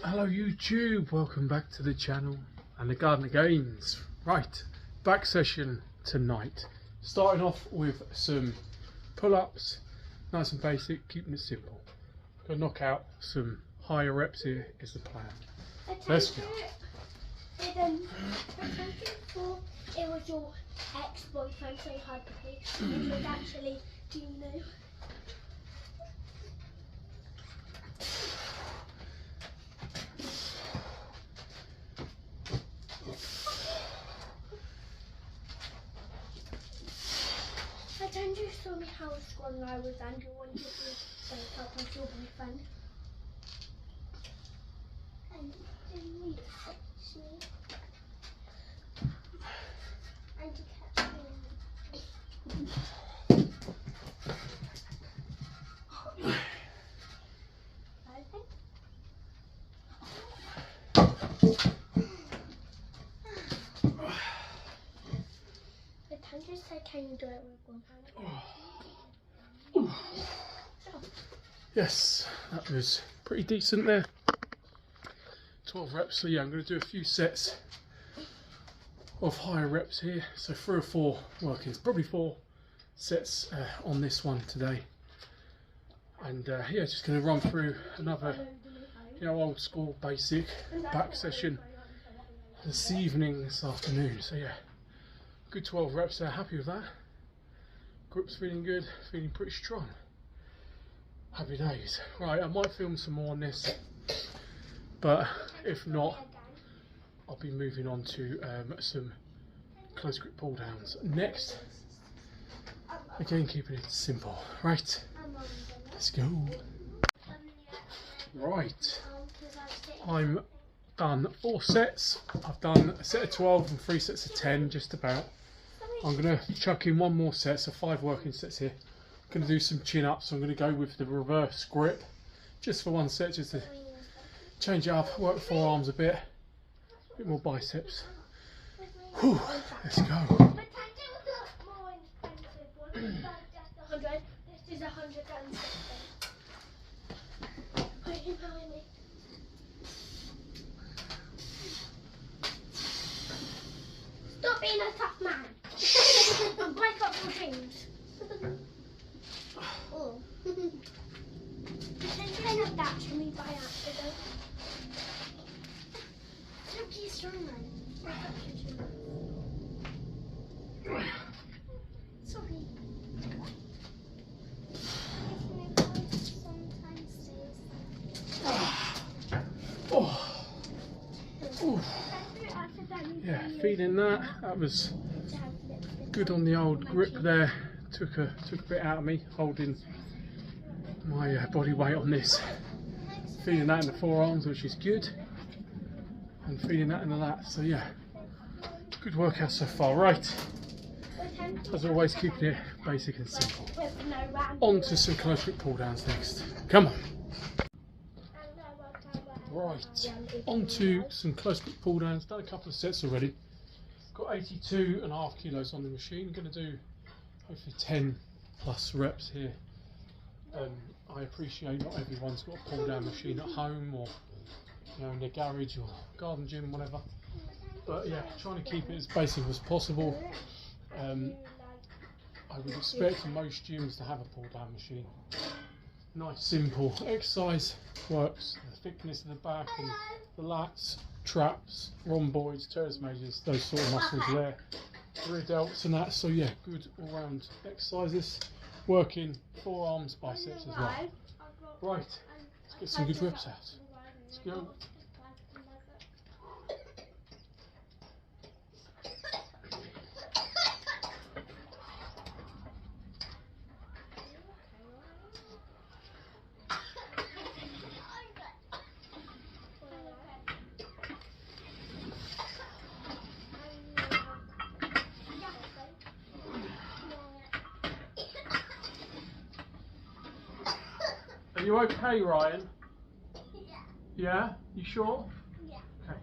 Hello YouTube, welcome back to the channel and the Gardener Gains. Right, back session tonight. Starting off with some pull-ups, nice and basic, keeping it simple. Gonna knock out some higher reps here is the plan. Let's go. It was your ex-boyfriend, so hypothetically, it was actually Gino. And you saw me how strong I was, and you wanted to help with your boyfriend. And you didn't fix me. And you kept me. Just say, can you do it with one hand? Yes, that was pretty decent there. 12 reps, so yeah, I'm going to do a few sets of higher reps here. So 3 or 4 workings, probably 4 sets on this one today. And yeah, just going to run through another, old school basic back session this evening, this afternoon. So yeah. Good 12 reps there, happy with that. Grip's feeling good, feeling pretty strong. Happy days. Right, I might film some more on this, but if not, I'll be moving on to some close grip pull downs next. Again, keeping it simple. Right, let's go. Right, I'm done 4 sets. I've done a set of 12 and 3 sets of 10, just about. I'm going to chuck in 1 more set, so 5 working sets here. I'm going to do some chin ups. I'm going to go with the reverse grip just for 1 set, just to change it up, work forearms a bit more biceps. Whew, let's go. This is 160. Stop being a tough man and break up your dreams. Oh. Pretend you did that to me by accident. Don't be strong, man. Break up your dreams. Sorry. Yeah, feeling that. That was good on the old grip there. Took a bit out of me holding my body weight on this. Feeling that in the forearms, which is good, and feeling that in the lats. So yeah, good workout so far. Right, as always, keeping it basic and simple. On to some close grip pull downs next. Come on. Right, on to some close grip pull downs. Done a couple of sets already. Got 82.5 kilos on the machine. Going to do hopefully 10 plus reps here. I appreciate not everyone's got a pull down machine at home or in their garage or garden gym, whatever. But yeah, trying to keep it as basic as possible. I would expect most gyms to have a pull down machine. Nice simple exercise, works the thickness of the back and the lats, traps, rhomboids, teres majors, those sort of muscles there, rear delts and that. So yeah, good all round exercises, working forearms, biceps as well. Right, let's get some good reps out. Let's go. Are you okay, Ryan? Yeah. Yeah? You sure? Yeah. Okay.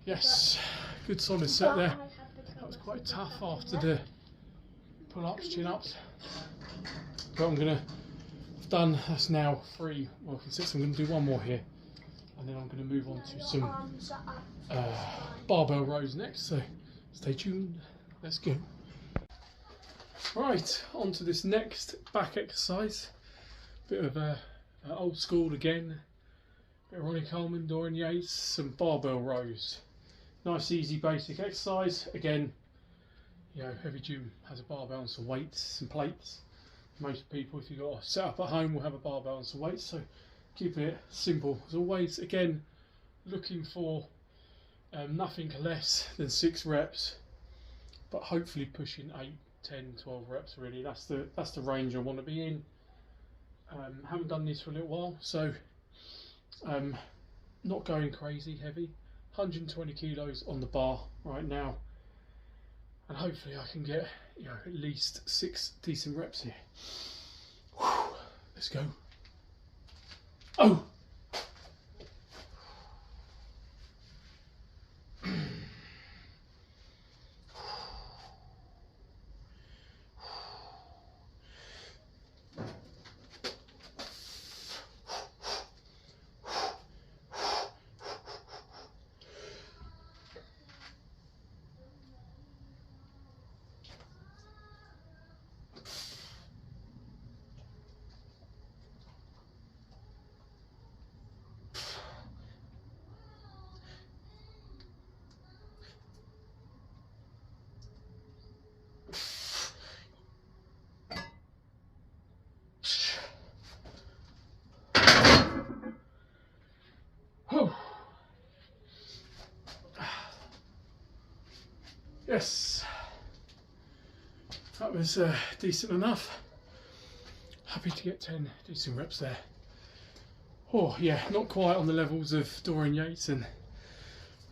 Yes, good solid set there. That was quite tough after the pull-ups, chin-ups. But I'm gonna, I've done, that's now 3 working sets. I'm gonna do 1 more here, and then I'm gonna move on to some barbell rows next. So stay tuned. Let's go. Right, on to this next back exercise. Bit of old school again. Bit of Ronnie Coleman, Dorian Yates, some barbell rows. Nice, easy, basic exercise. Again, you know, every gym has a barbell and some weights, some plates. Most people, if you've got a setup at home, will have a barbell and some weights. So keeping it simple as always. Again, looking for nothing less than 6 reps, but hopefully pushing 8, 10, 12 reps. Really, that's the range I want to be in. Haven't done this for a little while, so not going crazy heavy. 120 kilos on the bar right now, and hopefully I can get, you know, at least 6 decent reps here. Whew. Let's go. Oh. Yes, that was decent enough. Happy to get 10 decent reps there. Oh yeah, not quite on the levels of Dorian Yates and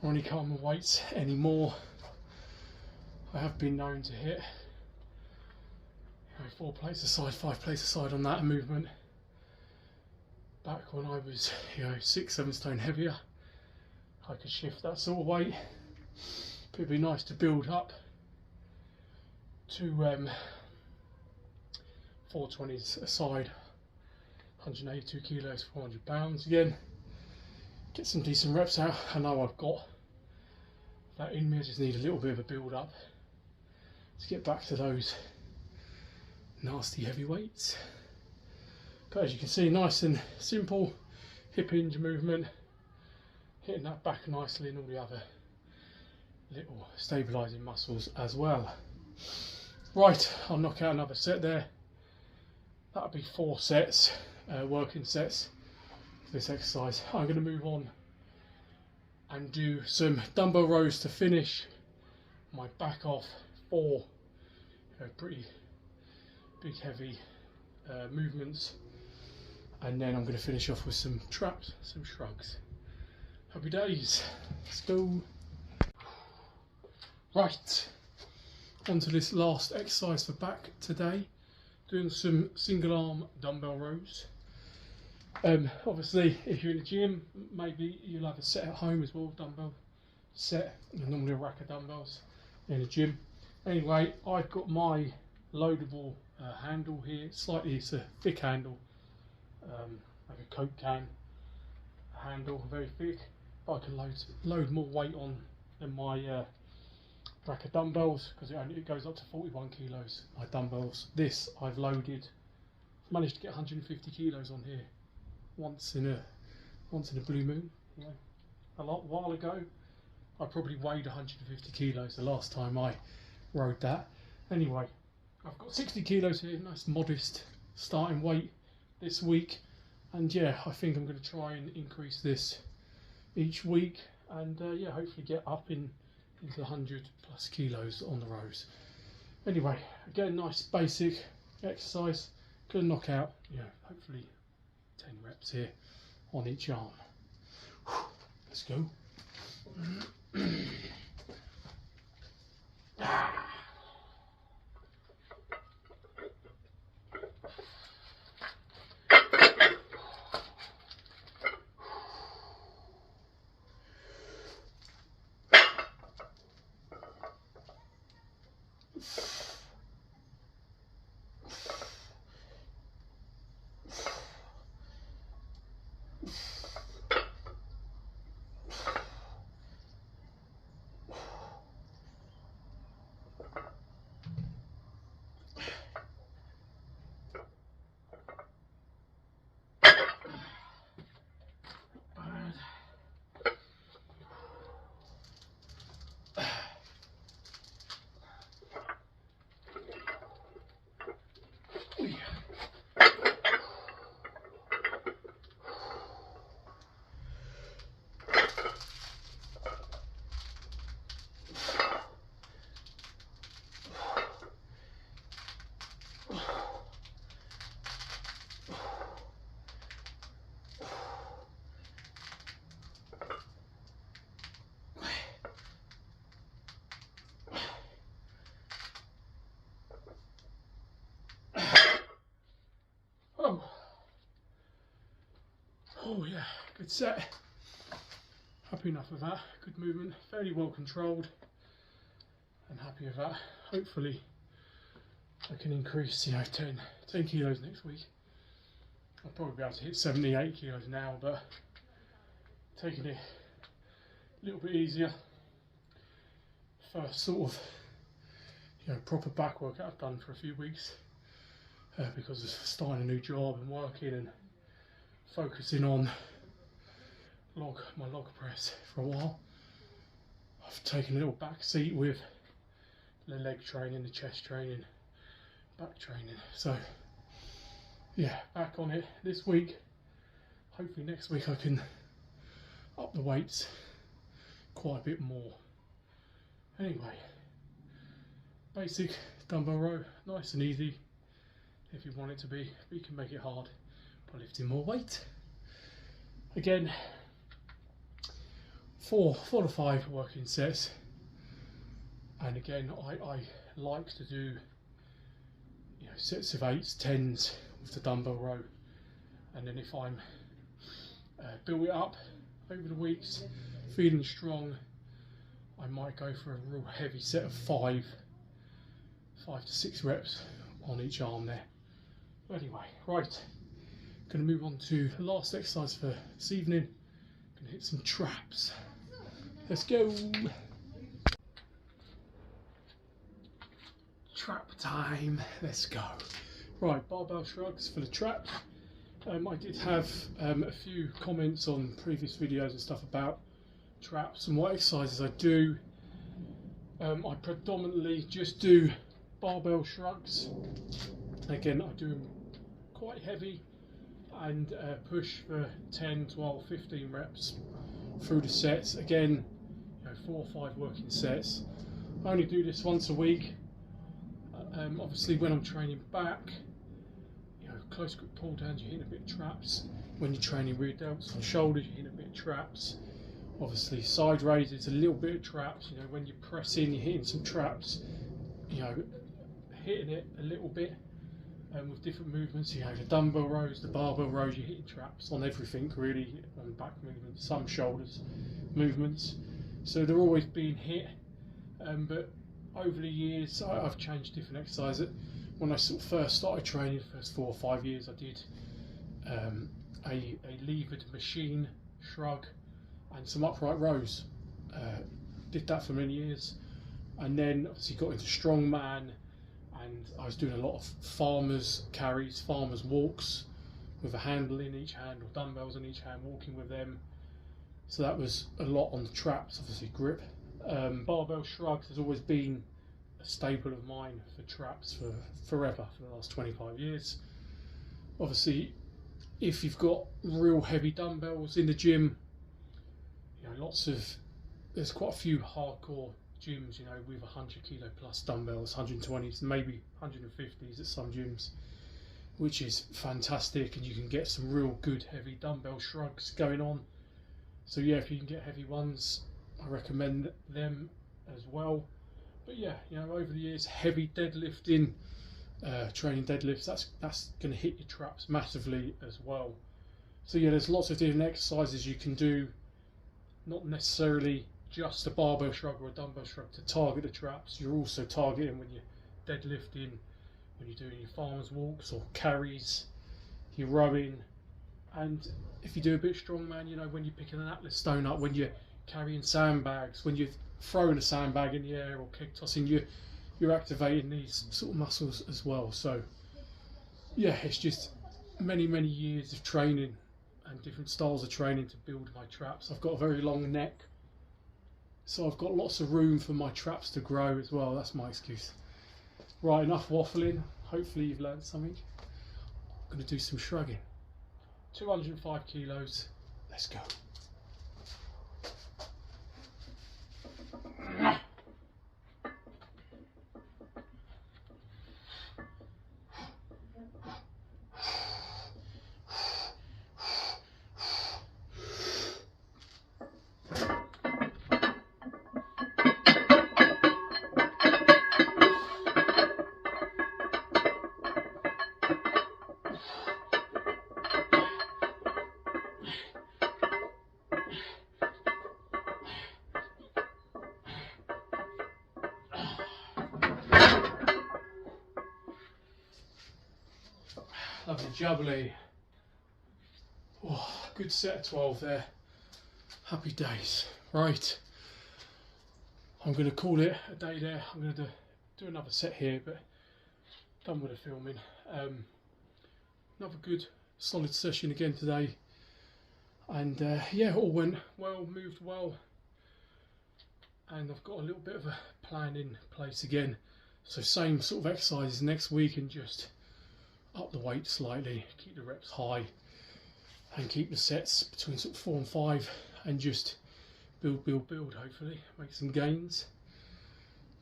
Ronnie Coleman weights anymore. I have been known to hit, you know, 4 plates aside, 5 plates aside on that movement. Back when I was, you know, 6, 7 stone heavier, I could shift that sort of weight. But it'd be nice to build up to 420s aside, 182 kilos, 400 pounds. Again, get some decent reps out. I know I've got that in me, I just need a little bit of a build up to get back to those nasty heavy weights. But as you can see, nice and simple hip hinge movement, hitting that back nicely and all the other little stabilising muscles as well. Right, I'll knock out another set there. That'll be 4 sets, working sets for this exercise. I'm going to move on and do some dumbbell rows to finish my back off 4 pretty big heavy movements, and then I'm going to finish off with some traps, some shrugs. Happy days, let's go. Right, on to this last exercise for back today, doing some single arm dumbbell rows. Obviously if you're in the gym, maybe you'll have a set at home as well, dumbbell set, normally a rack of dumbbells in the gym. Anyway, I've got my loadable handle here, it's a thick handle, like a Coke can handle, very thick, but I can load more weight on than my rack of dumbbells, because it goes up to 41 kilos, my dumbbells. This I've loaded, managed to get 150 kilos on here once in a blue moon. You know, a while ago I probably weighed 150 kilos the last time I rode that. Anyway, I've got 60 kilos here, nice modest starting weight this week, and yeah, I think I'm going to try and increase this each week, and yeah, hopefully get up into 100 plus kilos on the rows. Anyway, again, nice basic exercise, gonna knock out, you know, hopefully 10 reps here on each arm. Let's go. Oh yeah, good set. Happy enough with that. Good movement, fairly well controlled. I'm happy with that. Hopefully I can increase, 10 kilos next week. I'll probably be able to hit 78 kilos now, but taking it a little bit easier. First sort of, proper back workout I've done for a few weeks because of starting a new job and working and focusing on my log press for a while. I've taken a little back seat with the leg training, the chest training, back training. So yeah, back on it this week. Hopefully next week I can up the weights quite a bit more. Anyway, basic dumbbell row, nice and easy if you want it to be, but you can make it hard by lifting more weight. Again, 4 to 5 working sets, and again I like to do sets of 8s, 10s with the dumbbell row, and then if I'm build it up over the weeks, feeling strong, I might go for a real heavy set of 5 to 6 reps on each arm there. Anyway, right, going to move on to the last exercise for this evening. Going to hit some traps. Let's go. Trap time. Let's go. Right, barbell shrugs for the trap. I did have a few comments on previous videos and stuff about traps and what exercises I do. I predominantly just do barbell shrugs. Again, I do them quite heavy and push for 10, 12, 15 reps through the sets. Again, 4 or 5 working sets. I only do this once a week. Obviously when I'm training back, close grip pull downs, you're hitting a bit of traps. When you're training rear delts on shoulders, you're hitting a bit of traps. Obviously side raises, a little bit of traps. When you press in, you're hitting some traps. Hitting it a little bit with different movements. The dumbbell rows, the barbell rows, you're hitting traps on everything really, on back movements, some shoulders movements. So they're always being hit. But over the years, I've changed different exercises. When I sort of first started training, the first 4 or 5 years, I did a levered machine shrug and some upright rows. Did that for many years, and then obviously got into strongman, and I was doing a lot of farmers carries, farmers walks with a handle in each hand or dumbbells in each hand, walking with them. So that was a lot on the traps, obviously grip. Barbell shrugs has always been a staple of mine for traps for forever, for the last 25 years. Obviously, if you've got real heavy dumbbells in the gym, there's quite a few hardcore gyms, with 100 kilo plus dumbbells, 120s, maybe 150s at some gyms, which is fantastic, and you can get some real good heavy dumbbell shrugs going on. So yeah, if you can get heavy ones, I recommend them as well. But yeah, over the years, heavy deadlifting, training deadlifts, that's going to hit your traps massively as well. So yeah, there's lots of different exercises you can do, not necessarily just a barbell shrug or a dumbbell shrug to target the traps. You're also targeting when you're deadlifting, when you're doing your farmers walks or carries, you're rowing, and if you do a bit of strongman, when you're picking an Atlas stone up, when you're carrying sandbags, when you're throwing a sandbag in the air or kick tossing, you're activating these sort of muscles as well. So yeah, it's just many years of training and different styles of training to build my traps. I've got a very long neck, so I've got lots of room for my traps to grow as well. That's my excuse. Right, enough waffling. Hopefully you've learned something. I'm going to do some shrugging. 205 kilos. Let's go. jubbly. Oh, good set of 12 there. Happy days. Right, I'm going to call it a day there. I'm going to do another set here, but done with the filming. Another good solid session again today, and yeah, all went well, moved well, and I've got a little bit of a plan in place again. So same sort of exercises next week, and just up the weight slightly, keep the reps high, and keep the sets between sort of 4 and 5, and just build, hopefully make some gains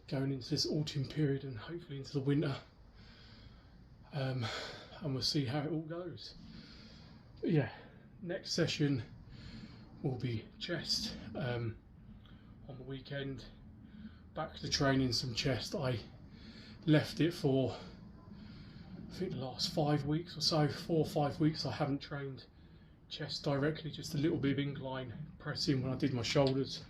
going into this autumn period and hopefully into the winter, and we'll see how it all goes. But yeah, next session will be chest on the weekend. Back to training some chest. I left it for, I think, the last 5 weeks or so, 4 or 5 weeks I haven't trained chest directly, just a little bit of incline pressing when I did my shoulders,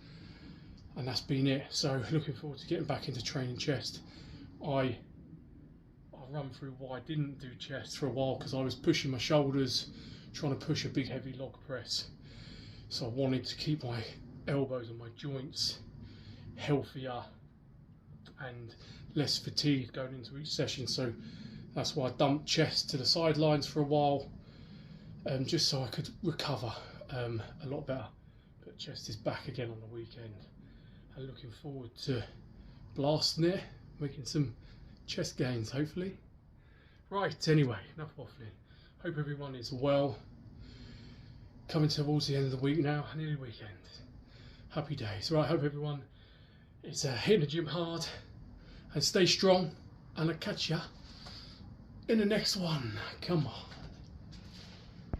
and that's been it. So looking forward to getting back into training chest. I'll run through why I didn't do chest for a while, because I was pushing my shoulders, trying to push a big heavy log press. So I wanted to keep my elbows and my joints healthier and less fatigued going into each session. So that's why I dumped chest to the sidelines for a while, just so I could recover a lot better. But chest is back again on the weekend, and looking forward to blasting it, making some chest gains hopefully. Right, anyway, enough waffling. Hope everyone is well. Coming towards the end of the week now, nearly weekend. Happy days. Right, hope everyone is hitting the gym hard and stay strong, and I'll catch ya in the next one. Come on.